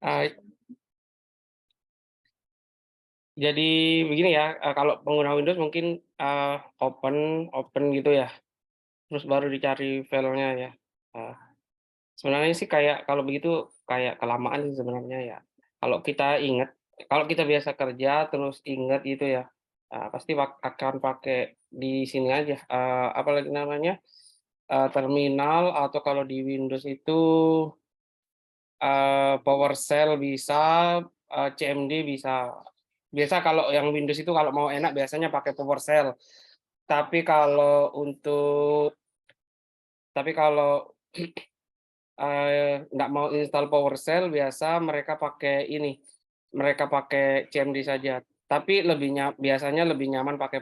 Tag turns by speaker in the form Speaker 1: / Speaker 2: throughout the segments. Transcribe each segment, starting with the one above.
Speaker 1: Eee, jadi begini ya, kalau pengguna Windows mungkin, open open gitu ya, terus baru dicari filenya ya. Eee, Sebenarnya sih kayak kalau begitu kayak kelamaan sih sebenarnya ya. Kalau kita inget, kalau kita biasa kerja terus inget gitu ya, pasti akan pakai di sini aja, apalagi namanya, terminal atau kalau di Windows itu, PowerShell bisa, CMD bisa. Biasa kalau yang Windows itu kalau mau enak biasanya pakai PowerShell. Tapi kalau untuk tapi kalau, nggak mau install PowerShell biasa mereka pakai ini, mereka pakai CMD saja. Tapi biasanya lebih nyaman pakai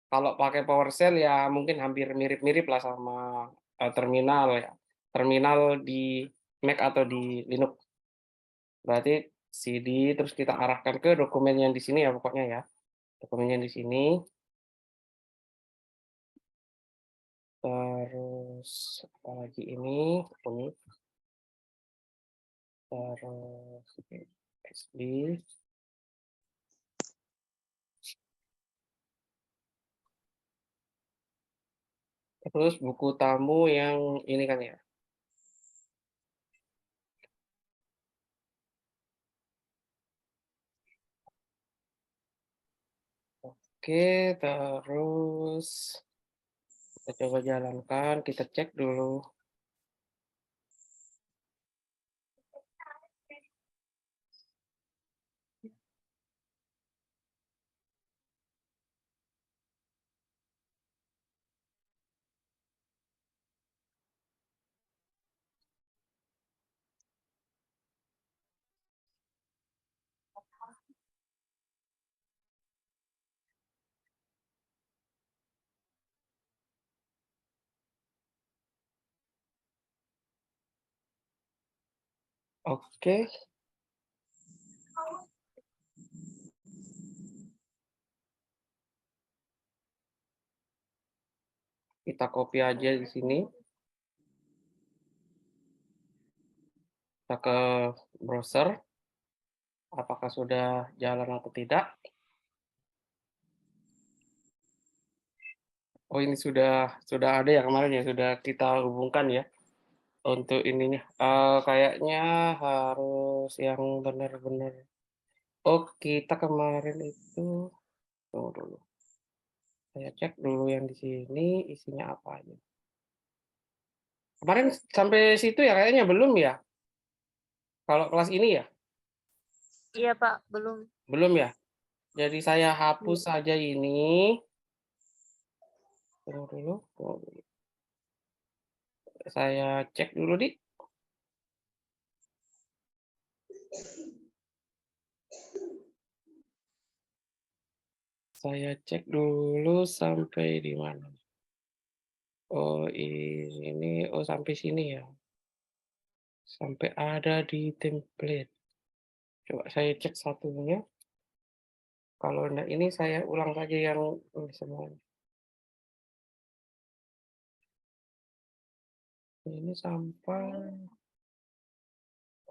Speaker 1: kalau pakai PowerShell ya mungkin hampir mirip-mirip lah sama, terminal ya. Terminal di Mac atau di Linux. Berarti CD terus kita arahkan ke dokumen yang di sini ya pokoknya ya. Dokumen yang di sini, terus apalagi ini, terus SD, terus buku tamu yang ini kan ya. Oke, terus kita coba jalankan, kita cek dulu. Oke, kita copy aja di sini, kita ke browser, apakah sudah jalan atau tidak. Oh ini sudah ada ya kemarin ya, sudah kita hubungkan ya untuk ininya, kayaknya harus yang benar-benar oh kita kemarin itu tunggu dulu, saya cek dulu yang di sini isinya apa aja. Kemarin sampai situ ya kayaknya belum ya? Kalau kelas ini ya?
Speaker 2: Iya, Pak, belum.
Speaker 1: Belum ya? Jadi saya hapus
Speaker 2: Iya.
Speaker 1: saja ini, tunggu dulu, saya cek dulu saya cek dulu sampai di mana. Oh ini, oh sampai sini ya? Sampai ada di template. Coba saya cek satunya, kalau enggak ini saya ulang saja yang ini semuanya. Ini sampai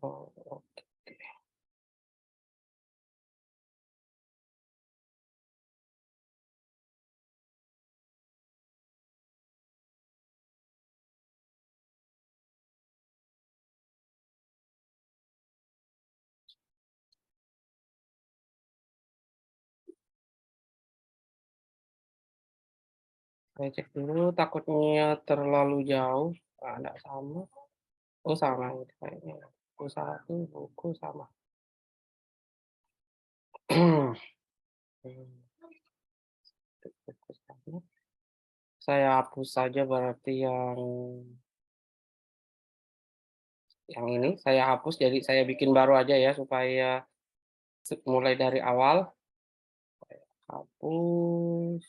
Speaker 1: oh oke. Saya cek dulu takutnya terlalu jauh, enggak sama. Oh sama ini kayaknya. Buku satu, buku sama. Buku sama. Saya hapus saja berarti yang ini, saya hapus jadi saya bikin baru aja ya supaya mulai dari awal. Hapus.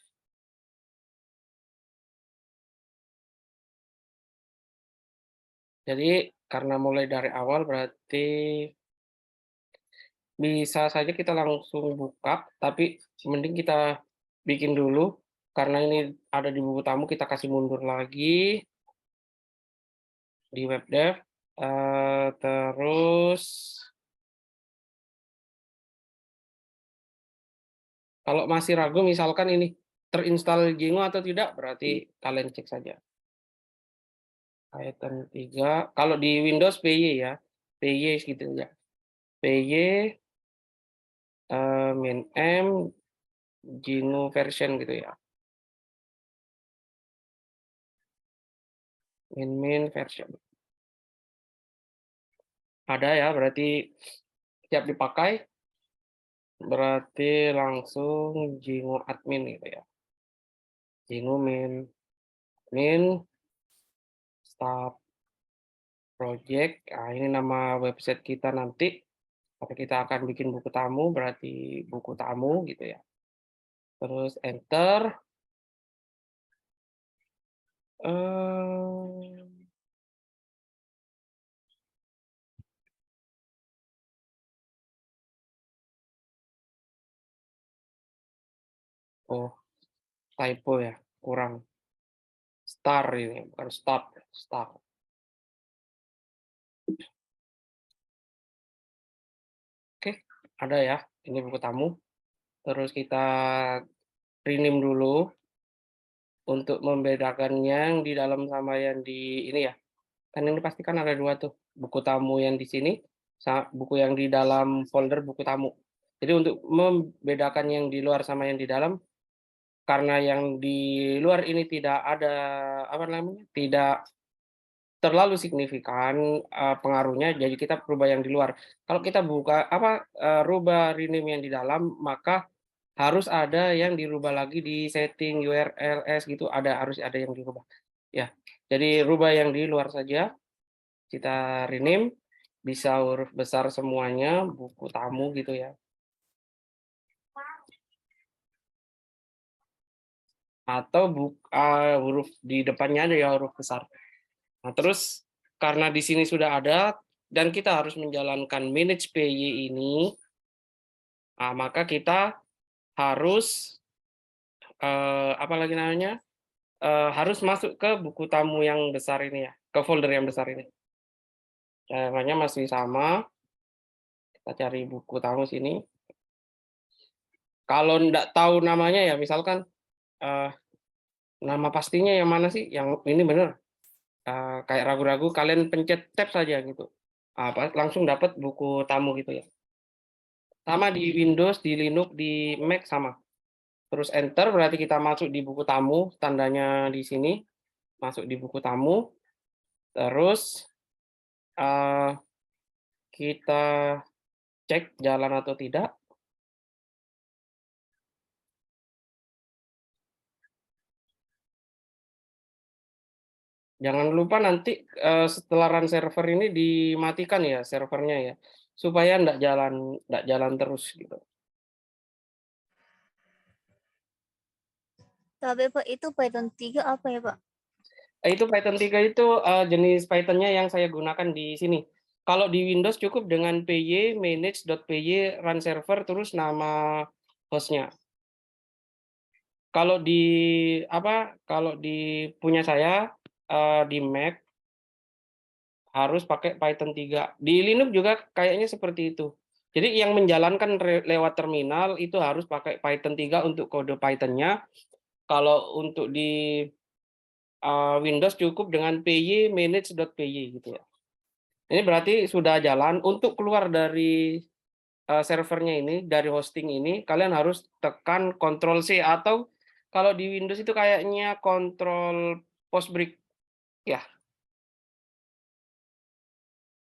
Speaker 1: Jadi karena mulai dari awal berarti bisa saja kita langsung buka, tapi mending kita bikin dulu, karena ini ada di buku tamu kita kasih mundur lagi di web dev, terus kalau masih ragu misalkan ini terinstall Django atau tidak, berarti kalian cek saja. Python 3, kalau di Windows PY ya, PY gitu ya. PY, min M, Django version gitu ya. Min version. Ada ya, berarti siap dipakai. Berarti langsung Django admin gitu ya. Django min start project. Nah, ini nama website kita nanti. Kalau kita akan bikin buku tamu, berarti buku tamu gitu ya. Terus enter. Oh, typo ya, kurang. Star ini, bukan start, star. Oke, ada ya, ini buku tamu. Terus kita rename dulu untuk membedakan yang di dalam sama yang di ini ya. Kan ini pasti kan ada dua tuh, buku tamu yang di sini, buku yang di dalam folder buku tamu. Jadi untuk membedakan yang di luar sama yang di dalam, karena yang di luar ini tidak ada, apa namanya, tidak terlalu signifikan, pengaruhnya, jadi kita rubah yang di luar. Kalau kita buka rubah rename yang di dalam, maka harus ada yang dirubah lagi di setting URLs gitu, harus ada yang dirubah. Ya, jadi rubah yang di luar saja, kita rename, bisa huruf besar semuanya, buku tamu gitu ya. Atau huruf di depannya ada ya huruf besar. Nah, terus karena di sini sudah ada dan kita harus menjalankan manage PY ini, maka kita harus apa lagi namanya? Harus masuk ke buku tamu yang besar ini ya, ke folder yang besar ini. Caranya masih sama, kita cari buku tamu sini. Kalau enggak tahu namanya ya misalkan, nama pastinya yang mana sih? Yang ini bener, kayak ragu-ragu kalian pencet tab saja gitu, langsung dapat buku tamu gitu ya. Sama di Windows, di Linux, di Mac sama. Terus enter berarti kita masuk di buku tamu, tandanya di sini, masuk di buku tamu, terus, kita cek jalan atau tidak. Jangan lupa nanti, setelah run server ini dimatikan ya servernya ya, supaya ndak jalan terus gitu.
Speaker 2: Tapi Pak, itu Python 3 apa ya Pak?
Speaker 1: Itu Python 3 itu, jenis Python-nya yang saya gunakan di sini. Kalau di Windows cukup dengan py manage.py run server terus nama host-nya. Kalau di punya saya, di Mac harus pakai Python 3. Di Linux juga kayaknya seperti itu. Jadi yang menjalankan lewat terminal itu harus pakai Python 3 untuk kode Python-nya. Kalau untuk di, Windows cukup dengan py manage.py gitu ya. Ini berarti sudah jalan. Untuk keluar dari, servernya ini, dari hosting ini, kalian harus tekan Ctrl C atau kalau di Windows itu kayaknya Ctrl Post Break. Ya,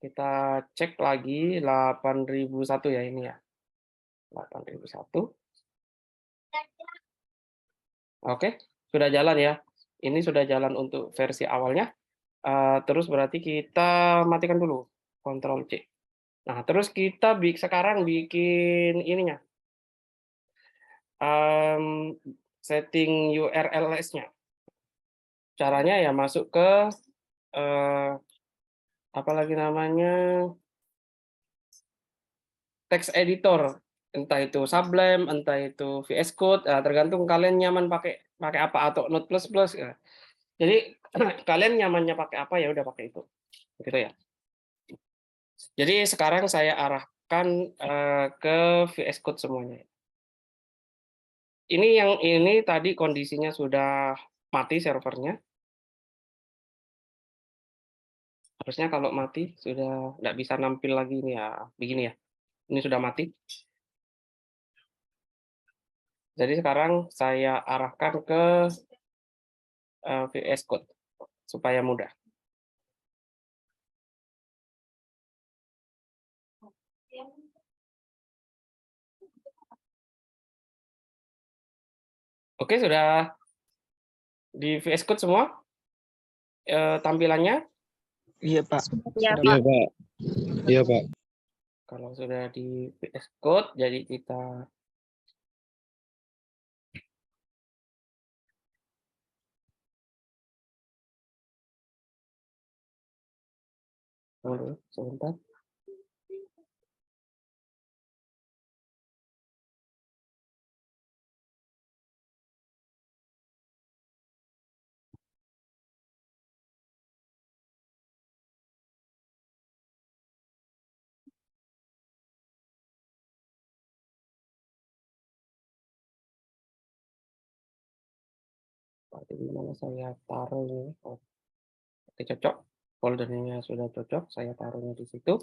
Speaker 1: kita cek lagi 8001 ya ini ya, 8001. Oke, sudah jalan ya. Ini sudah jalan untuk versi awalnya, terus berarti kita matikan dulu, Ctrl C. Nah, terus kita sekarang bikin ininya, setting URLs-nya. Caranya ya masuk ke, apa lagi namanya, text editor, entah itu Sublime, entah itu VS Code, tergantung kalian nyaman pakai pakai apa atau Node++, ya. Jadi kalian nyamannya pakai apa, ya udah pakai itu, gitu ya. Jadi sekarang saya arahkan, ke VS Code semuanya. Ini tadi kondisinya sudah mati servernya. Harusnya kalau mati sudah nggak bisa nampil lagi nih ya, begini ya. Ini sudah mati. Jadi sekarang saya arahkan ke VS Code supaya mudah. Oke, sudah di VS Code semua tampilannya?
Speaker 3: Iya, Pak.
Speaker 2: Ya,
Speaker 3: Sudah,
Speaker 2: Pak.
Speaker 3: Pak. Iya, Pak.
Speaker 1: Kalau sudah di VS Code, jadi kita tunggu sebentar. Di mana saya taruh ini? Oke, cocok. Foldernya sudah cocok, saya taruhnya di situ.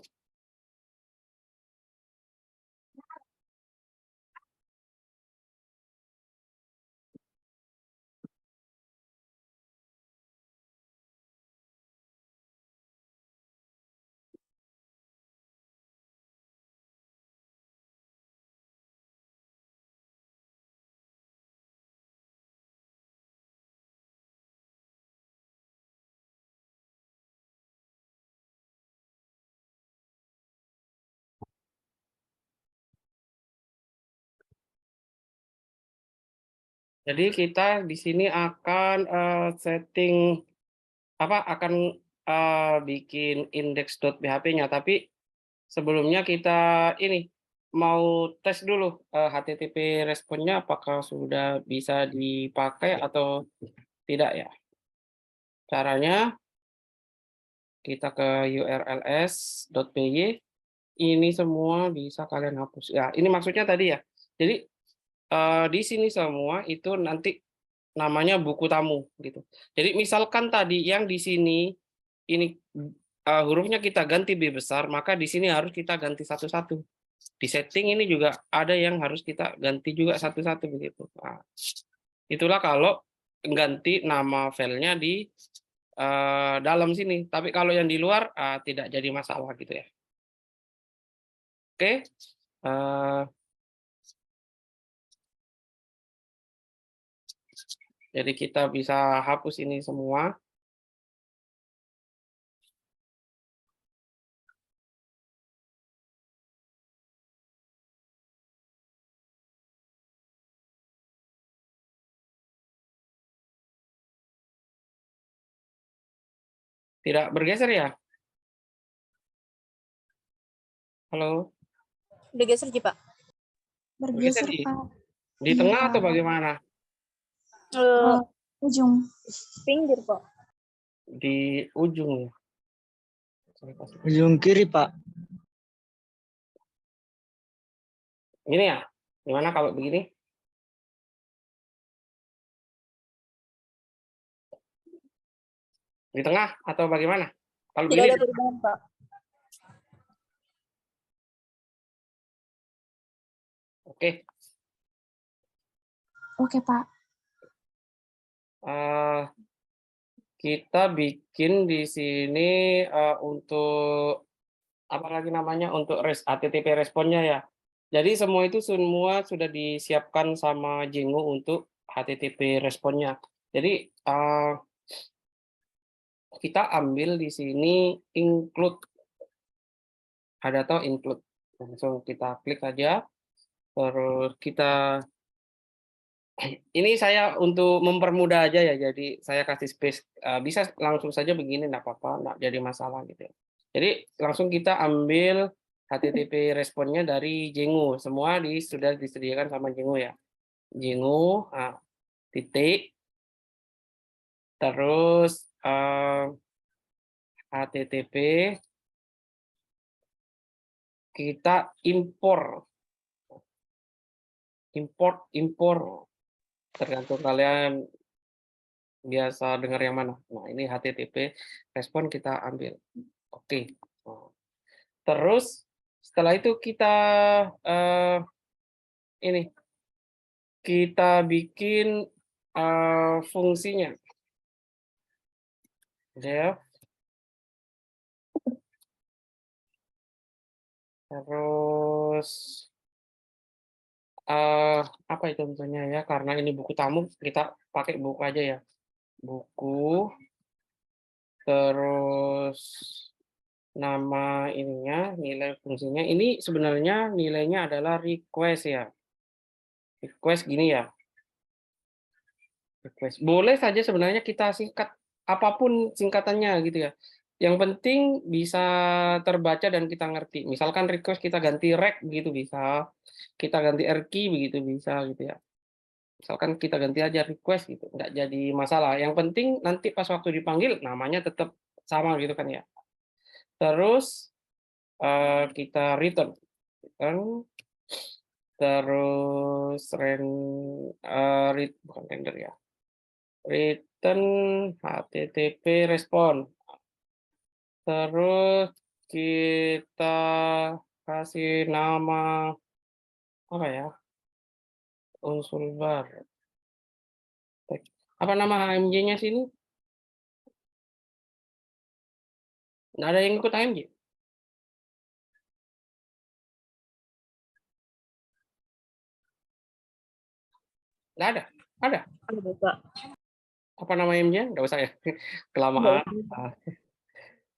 Speaker 1: Jadi kita di sini akan setting akan bikin index.php-nya, tapi sebelumnya kita ini mau tes dulu HTTP responnya apakah sudah bisa dipakai atau tidak ya. Caranya kita ke urls.py, ini semua bisa kalian hapus. Ya, ini maksudnya tadi ya. Jadi di sini semua itu nanti namanya buku tamu gitu. Jadi misalkan tadi yang di sini ini hurufnya kita ganti B besar, maka di sini harus kita ganti satu-satu. Di setting ini juga ada yang harus kita ganti juga satu-satu begitu. Nah, itulah kalau ganti nama filenya di dalam sini. Tapi kalau yang di luar tidak jadi masalah gitu ya. Oke. Jadi kita bisa hapus ini semua. Tidak bergeser ya? Halo?
Speaker 2: Bergeser, Pak.
Speaker 1: Bergeser
Speaker 4: Bergeser, Pak.
Speaker 1: di tengah atau bagaimana?
Speaker 4: Ujung.
Speaker 2: Pinggir, Pak.
Speaker 1: Di ujung ya.
Speaker 3: Ujung kiri, Pak.
Speaker 1: Ini ya? Gimana kalau begini? Di tengah atau bagaimana? Kalau
Speaker 2: Tidak
Speaker 1: begini?
Speaker 2: ada perubahan, Pak.
Speaker 1: Oke.
Speaker 4: Oke, Pak.
Speaker 1: Kita bikin di sini untuk apa lagi namanya, untuk HTTP responnya ya. Jadi semua itu semua sudah disiapkan sama Django untuk HTTP responnya. Jadi kita ambil di sini include, ada atau include, langsung kita klik aja, terus kita ini saya untuk mempermudah aja ya, jadi saya kasih space, bisa langsung saja begini, nggak apa-apa, nggak jadi masalah gitu ya. Jadi langsung kita ambil HTTP responnya dari Django, semua sudah disediakan sama Django ya. Django, titik, terus HTTP, kita import, tergantung kalian biasa dengar yang mana. Nah, ini HTTP respon kita ambil. Oke. Terus setelah itu kita ini kita bikin fungsinya. Def. Terus apa itu tentunya ya, karena ini buku tamu kita pakai buku aja ya. Buku, terus nama ininya, nilai fungsinya. Ini sebenarnya nilainya adalah request ya. Request gini ya. Request. Boleh saja sebenarnya kita singkat apapun singkatannya gitu ya. Yang penting bisa terbaca dan kita ngerti. Misalkan request kita ganti rec begitu bisa. Kita ganti rkey begitu bisa gitu ya. Misalkan kita ganti aja request gitu, nggak jadi masalah. Yang penting nanti pas waktu dipanggil namanya tetap sama gitu kan ya. Terus kita return, terus bukan render ya, return HTTP respon. Terus kita kasih nama apa ya, unsur bar. Apa nama HMJ-nya sini? Nggak ada yang ikut HMJ? Nggak ada? Ada?
Speaker 2: Ada, Pak.
Speaker 1: Apa nama HMJ-nya? Nggak usah ya, kelamaan.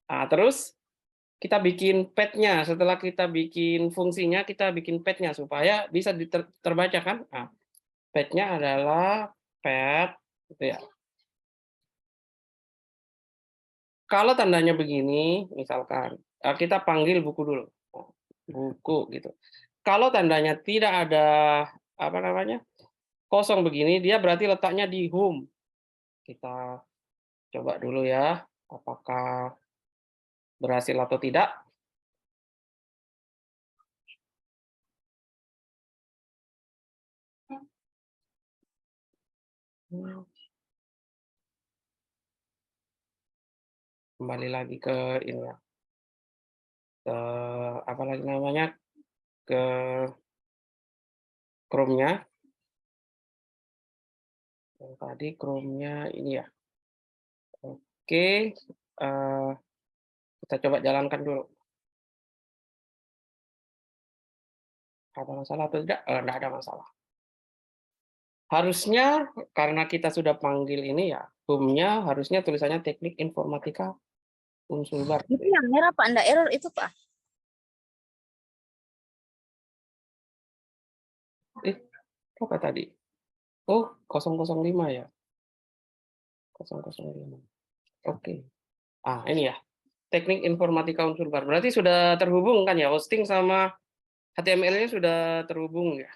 Speaker 1: Terus kita bikin path-nya. Setelah kita bikin fungsinya, kita bikin path-nya supaya bisa terbaca kan. Nah, path-nya adalah path, gitu ya. Kalau tandanya begini, misalkan kita panggil buku dulu, buku gitu. Kalau tandanya tidak ada apa namanya kosong begini, dia berarti letaknya di home. Kita coba dulu ya, apakah berhasil atau tidak. Kembali lagi ke ini ya, ke apa lagi namanya, ke Chrome-nya. Yang tadi Chrome-nya ini ya. Oke, kita coba jalankan dulu. Ada masalah atau tidak? Enggak ada masalah. Harusnya karena kita sudah panggil ini ya, home-nya harusnya tulisannya Teknik Informatika Unsur Bar.
Speaker 2: Itu yang merah, Pak. Anda error itu, Pak.
Speaker 1: Apa tadi? Oh, 005 ya. 005. Oke. Ini ya. Teknik Informatika Unsur Bar. Berarti sudah terhubung kan ya, hosting sama HTML-nya sudah terhubung ya.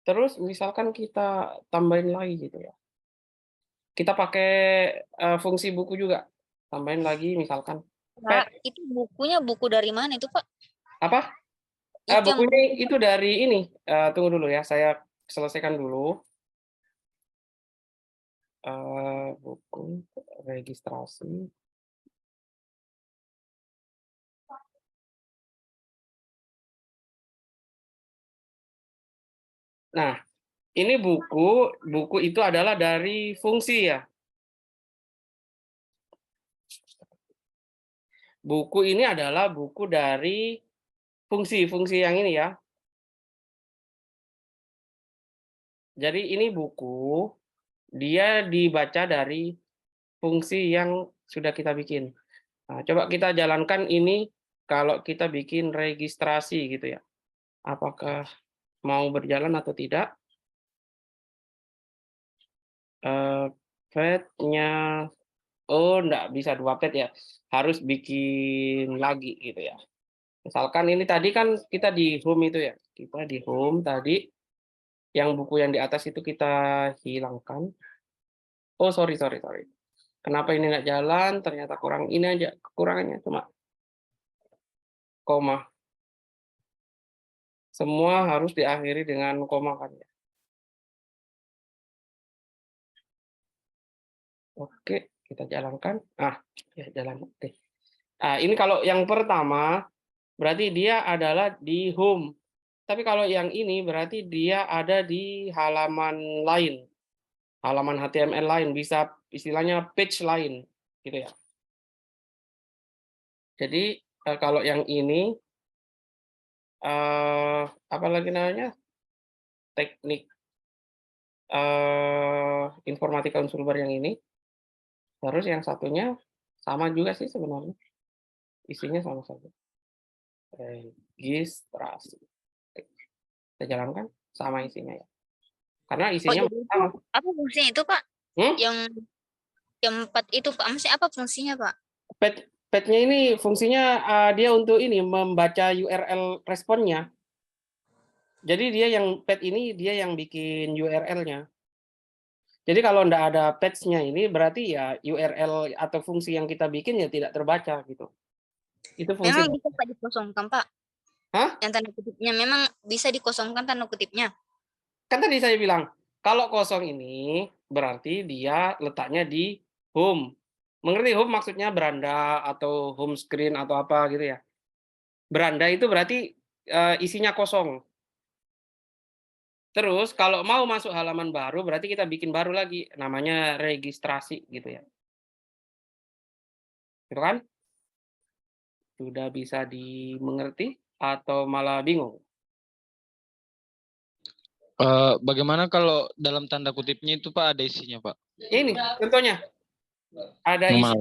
Speaker 1: Terus misalkan kita tambahin lagi gitu ya. Kita pakai fungsi buku juga. Tambahin lagi misalkan.
Speaker 2: Pak, itu bukunya buku dari mana itu, Pak?
Speaker 1: Apa? Bukunya itu dari ini. Tunggu dulu ya, saya selesaikan dulu. Buku registrasi. Nah, ini buku itu adalah dari fungsi ya. Buku ini adalah buku dari fungsi yang ini ya. Jadi ini buku, dia dibaca dari fungsi yang sudah kita bikin. Nah, coba kita jalankan ini kalau kita bikin registrasi gitu ya. Apakah mau berjalan atau tidak? Path-nya, enggak bisa 2 path ya. Harus bikin lagi gitu ya. Misalkan ini tadi kan kita di home itu ya. Kita di home tadi. yang buku yang di atas itu kita hilangkan. Oh, sorry. Kenapa ini nggak jalan? Ternyata kurang ini aja kekurangannya, cuma koma. Semua harus diakhiri dengan koma kan ya. Oke, kita jalankan. Ya jalan. Oke. Ini kalau yang pertama berarti dia adalah di home. Tapi kalau yang ini berarti dia ada di halaman lain. Halaman HTML lain, bisa istilahnya page lain gitu ya. Jadi kalau yang ini apa lagi namanya? Teknik informatika unsur bar yang ini. Terus yang satunya sama juga sih sebenarnya. Isinya sama saja. Registrasi. Kita jalankan sama isinya ya. Karena
Speaker 2: Oh,
Speaker 1: isinya
Speaker 2: jadi itu
Speaker 1: sama.
Speaker 2: apa fungsinya itu, Pak?
Speaker 1: Hmm?
Speaker 2: Yang 4 itu, Pak. Maksudnya apa fungsinya, Pak?
Speaker 1: Page-nya ini fungsinya dia untuk ini membaca URL responnya. Jadi page ini dia yang bikin URL-nya. Jadi kalau enggak ada page-nya ini berarti ya URL atau fungsi yang kita bikin ya tidak terbaca gitu. Itu fungsi.
Speaker 2: Memang bisa Pak dikosongkan, Pak?
Speaker 1: Hah?
Speaker 2: Yang tanda kutipnya memang bisa dikosongkan tanda kutipnya.
Speaker 1: Kan tadi saya bilang, kalau kosong ini berarti dia letaknya di home. Mengerti home maksudnya beranda atau home screen atau apa gitu ya. Beranda itu berarti isinya kosong. Terus kalau mau masuk halaman baru berarti kita bikin baru lagi, namanya registrasi gitu ya. Gitu kan? Sudah bisa dimengerti atau malah bingung?
Speaker 3: Bagaimana kalau dalam tanda kutipnya itu Pak ada isinya Pak?
Speaker 1: Ini contohnya. Ada
Speaker 3: Normal.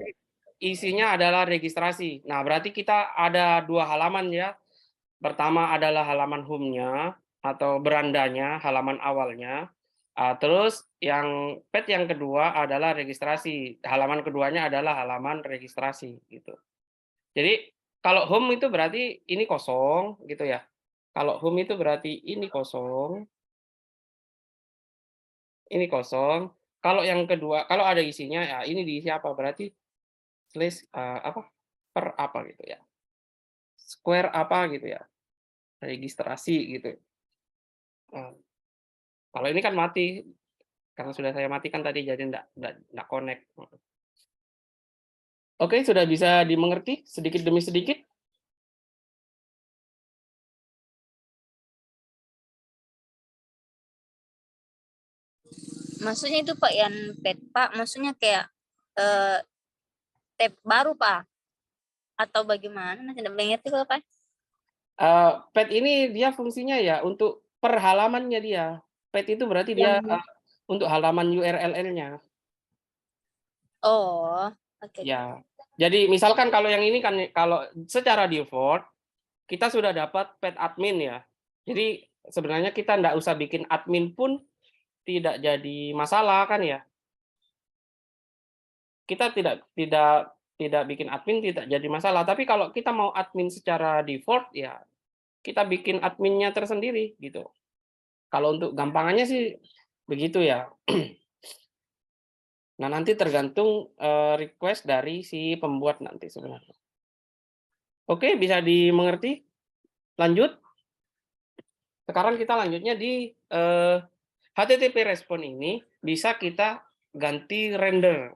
Speaker 1: isinya adalah registrasi. Nah, berarti kita ada 2 halaman ya. Pertama adalah halaman home-nya atau berandanya, halaman awalnya. Terus yang page yang kedua adalah registrasi. Halaman keduanya adalah halaman registrasi gitu. Jadi kalau home itu berarti ini kosong gitu ya. Kalau home itu berarti ini kosong. Ini kosong. Kalau yang kedua, kalau ada isinya ya ini diisi apa? Berarti slash apa? Per apa gitu ya. Square apa gitu ya. Registrasi gitu. Kalau ini kan mati, karena sudah saya matikan tadi jadi enggak connect. Oke, sudah bisa dimengerti sedikit demi sedikit?
Speaker 2: Maksudnya itu Pak yang pet Pak, maksudnya kayak tab baru Pak? Atau bagaimana? Tidak mengerti Pak, Pak.
Speaker 1: Pet ini dia fungsinya ya untuk per halamannya dia. Pet itu berarti dia
Speaker 2: Yang
Speaker 1: untuk halaman URL-nya.
Speaker 2: oh, oke.
Speaker 1: Ya. Jadi misalkan kalau yang ini kan kalau secara default kita sudah dapat pet admin ya. Jadi sebenarnya kita enggak usah bikin admin pun tidak jadi masalah kan ya. Kita tidak bikin admin tidak jadi masalah, tapi kalau kita mau admin secara default ya kita bikin adminnya tersendiri gitu. Kalau untuk gampangannya sih begitu ya. Nah, nanti tergantung request dari si pembuat nanti sebenarnya. Oke, bisa dimengerti? Lanjut. Sekarang kita lanjutnya di HTTP respon ini bisa kita ganti render.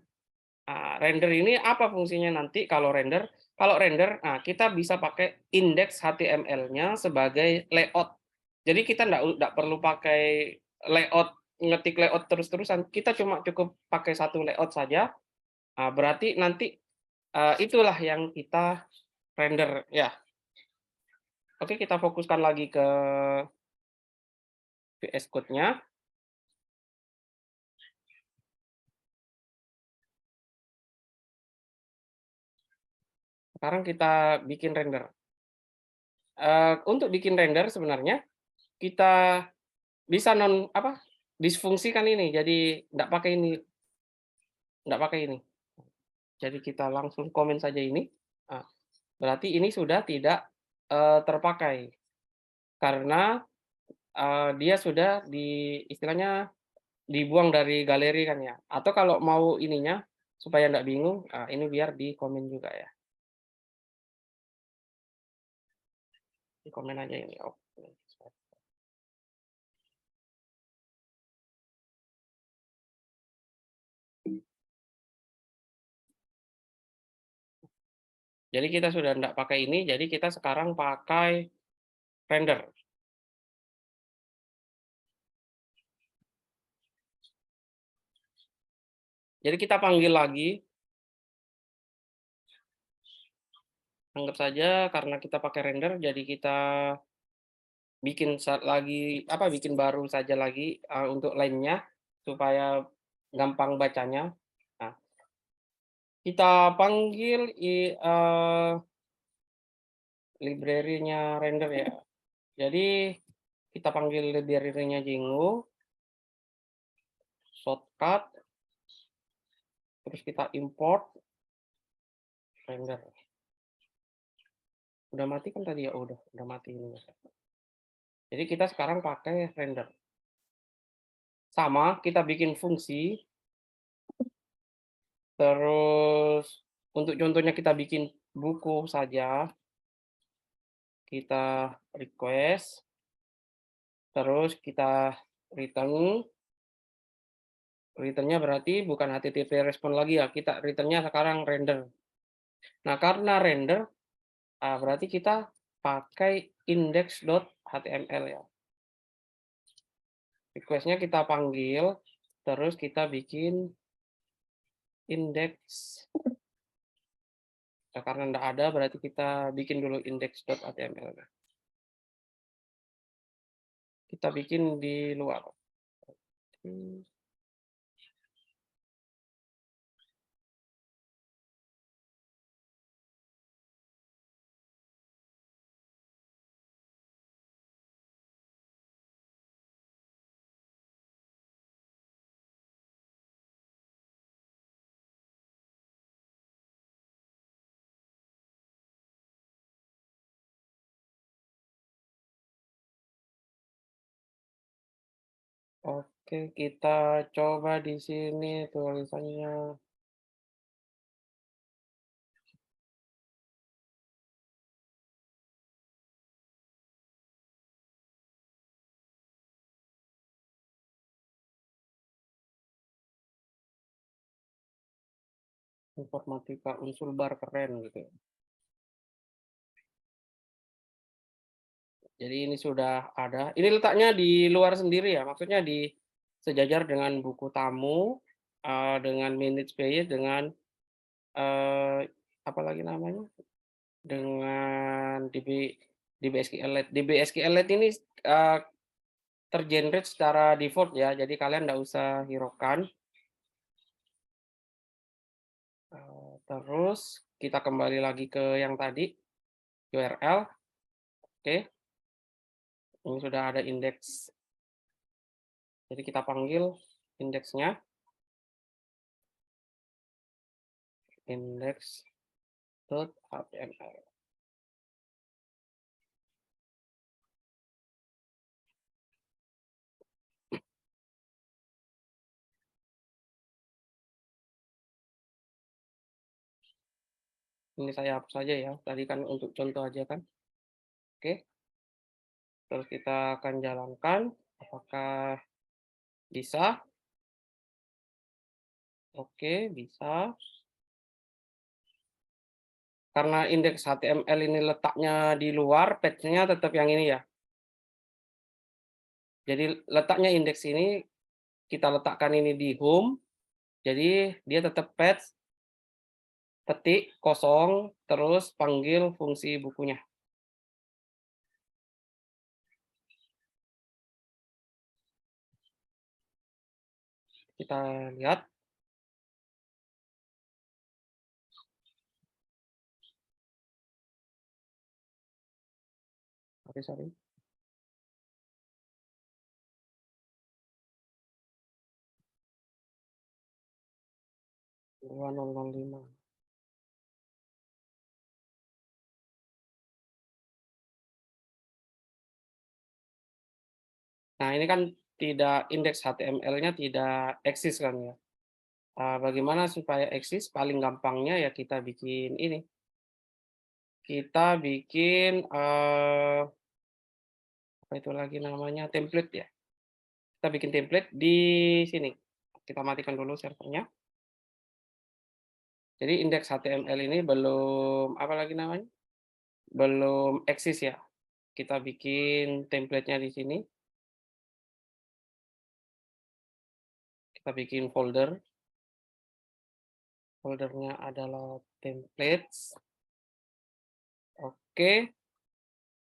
Speaker 1: Render ini apa fungsinya nanti kalau render? Kalau render, kita bisa pakai indeks HTML-nya sebagai layout. Jadi kita enggak perlu pakai layout, ngetik layout terus-terusan. Kita cukup pakai satu layout saja. Berarti nanti itulah yang kita render ya. Oke, kita fokuskan lagi ke VS Code-nya. Sekarang kita bikin render. Untuk bikin render sebenarnya kita bisa disfungsikan ini. Jadi enggak pakai ini. Enggak pakai ini. Jadi kita langsung komen saja ini. Berarti ini sudah tidak terpakai. Karena dia sudah istilahnya dibuang dari galeri kan ya, atau kalau mau ininya, supaya nggak bingung, ini biar di komen juga ya, di komen aja ini, oke. Jadi kita sudah nggak pakai ini, jadi kita sekarang pakai render. Jadi kita panggil lagi, anggap saja karena kita pakai render, jadi kita bikin baru saja lagi, untuk lainnya, supaya gampang bacanya. Nah, kita panggil library-nya render ya. Jadi kita panggil library-nya Django, shortcut, terus kita import render. Udah mati kan tadi ya? Udah mati ini. Jadi kita sekarang pakai render. Sama, kita bikin fungsi. Terus untuk contohnya kita bikin buku saja. Kita request, terus kita return. Return-nya berarti bukan HTTP respon lagi ya, kita return-nya sekarang render. Nah, karena render, berarti kita pakai index.html ya. Request-nya kita panggil, terus kita bikin index. Nah, karena enggak ada, berarti kita bikin dulu index.html. Kita bikin di luar. Oke, kita coba di sini tulisannya. Informatika unsur bar keren gitu. Jadi ini sudah ada. Ini letaknya di luar sendiri ya, maksudnya sejajar dengan buku tamu, dengan manage page, dengan apa lagi namanya? Dengan DB SQLite. DB SQLite ini tergenerate secara default ya, jadi kalian nggak usah hiraukan. Terus kita kembali lagi ke yang tadi, URL. Oke, ini sudah ada indeks. Jadi kita panggil indeksnya. Index.html. Ini saya hapus saja ya, tadi kan untuk contoh aja kan. Oke, terus kita akan jalankan, apakah bisa? Oke, bisa. Karena indeks HTML ini letaknya di luar, page-nya tetap yang ini ya. Jadi letaknya indeks ini, kita letakkan ini di home, jadi dia tetap page, ketik, kosong, terus panggil fungsi bukunya. Kita lihat. Sorry. 2005. Nah, ini kan tidak indeks HTML-nya tidak eksis kan ya. Bagaimana supaya eksis? Paling gampangnya ya kita bikin ini. Kita bikin apa itu lagi namanya? Template ya. Kita bikin template di sini. Kita matikan dulu servernya. Jadi indeks HTML ini belum apa lagi namanya? Belum eksis ya. Kita bikin template-nya di sini. Kita bikin folder. Foldernya adalah templates. Oke.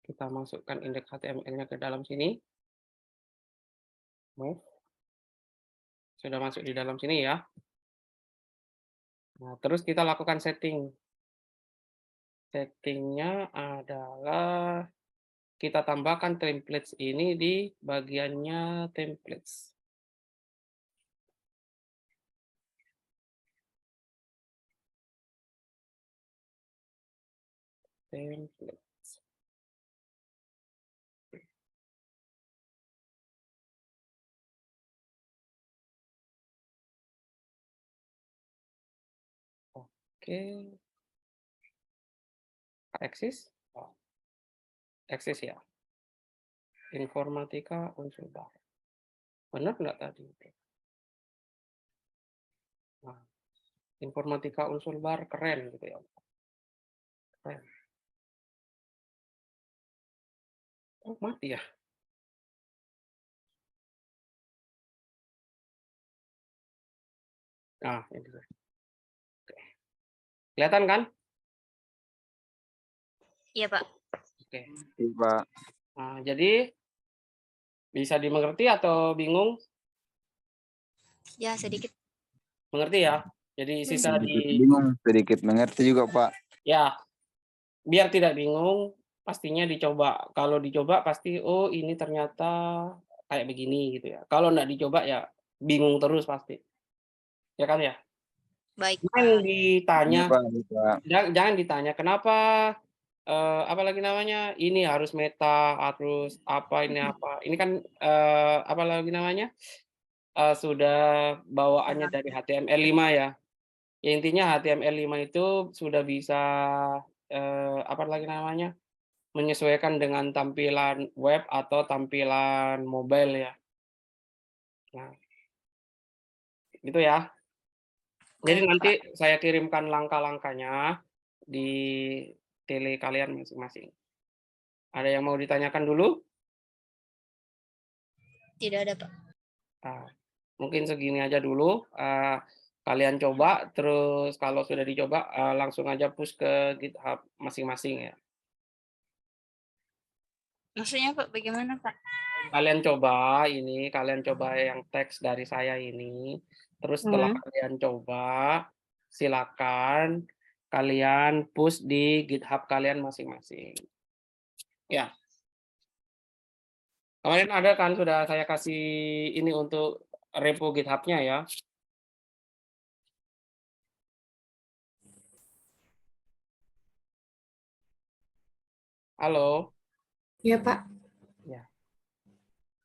Speaker 1: Kita masukkan indeks HTML-nya ke dalam sini. Move. Sudah masuk di dalam sini ya. Nah, terus kita lakukan setting. Settingnya adalah kita tambahkan templates ini di bagiannya templates. Templates. Oke. Eksis? Oh, eksis ya. Informatika unsur baru. Benar nggak tadi? Nah, informatika unsur baru keren gitu ya. Keren. Oh, mati ya? Nah, ini. Oke. Kelihatan kan?
Speaker 2: Iya, Pak.
Speaker 1: Oke.
Speaker 4: Iya, Pak.
Speaker 1: Nah, jadi bisa dimengerti atau bingung?
Speaker 2: Ya, sedikit.
Speaker 1: Mengerti ya? Jadi sisa
Speaker 4: Sedikit
Speaker 1: di
Speaker 4: bingung, sedikit mengerti juga, Pak.
Speaker 1: ya, biar tidak bingung, pastinya dicoba. Kalau dicoba pasti, oh ini ternyata kayak begini gitu ya. Kalau nggak dicoba ya bingung terus pasti. Ya kan ya?
Speaker 2: Baik,
Speaker 1: Jangan
Speaker 2: Pak.
Speaker 1: ditanya,
Speaker 4: Iya, Pak. Iya, Pak.
Speaker 1: jangan ditanya kenapa apa lagi namanya? Ini harus meta, harus apa ini apa. Ini kan apa lagi namanya? Sudah bawaannya dari HTML5 ya. Ya intinya HTML5 itu sudah bisa apa lagi namanya? Menyesuaikan dengan tampilan web atau tampilan mobile ya. Nah, gitu ya. Jadi
Speaker 2: Oke,
Speaker 1: nanti
Speaker 2: Pak.
Speaker 1: saya kirimkan langkah-langkahnya di tele kalian masing-masing. Ada yang mau ditanyakan dulu?
Speaker 2: Tidak ada, Pak.
Speaker 1: Ah, mungkin segini aja dulu. Kalian coba, terus kalau sudah dicoba langsung aja push ke GitHub masing-masing ya.
Speaker 2: Maksudnya, Pak, bagaimana, Pak?
Speaker 1: Kalian coba yang teks dari saya ini. Terus setelah kalian coba, silakan kalian push di GitHub kalian masing-masing. Ya, kemarin ada kan sudah saya kasih ini untuk repo GitHub-nya ya. Halo.
Speaker 5: Ya, Pak.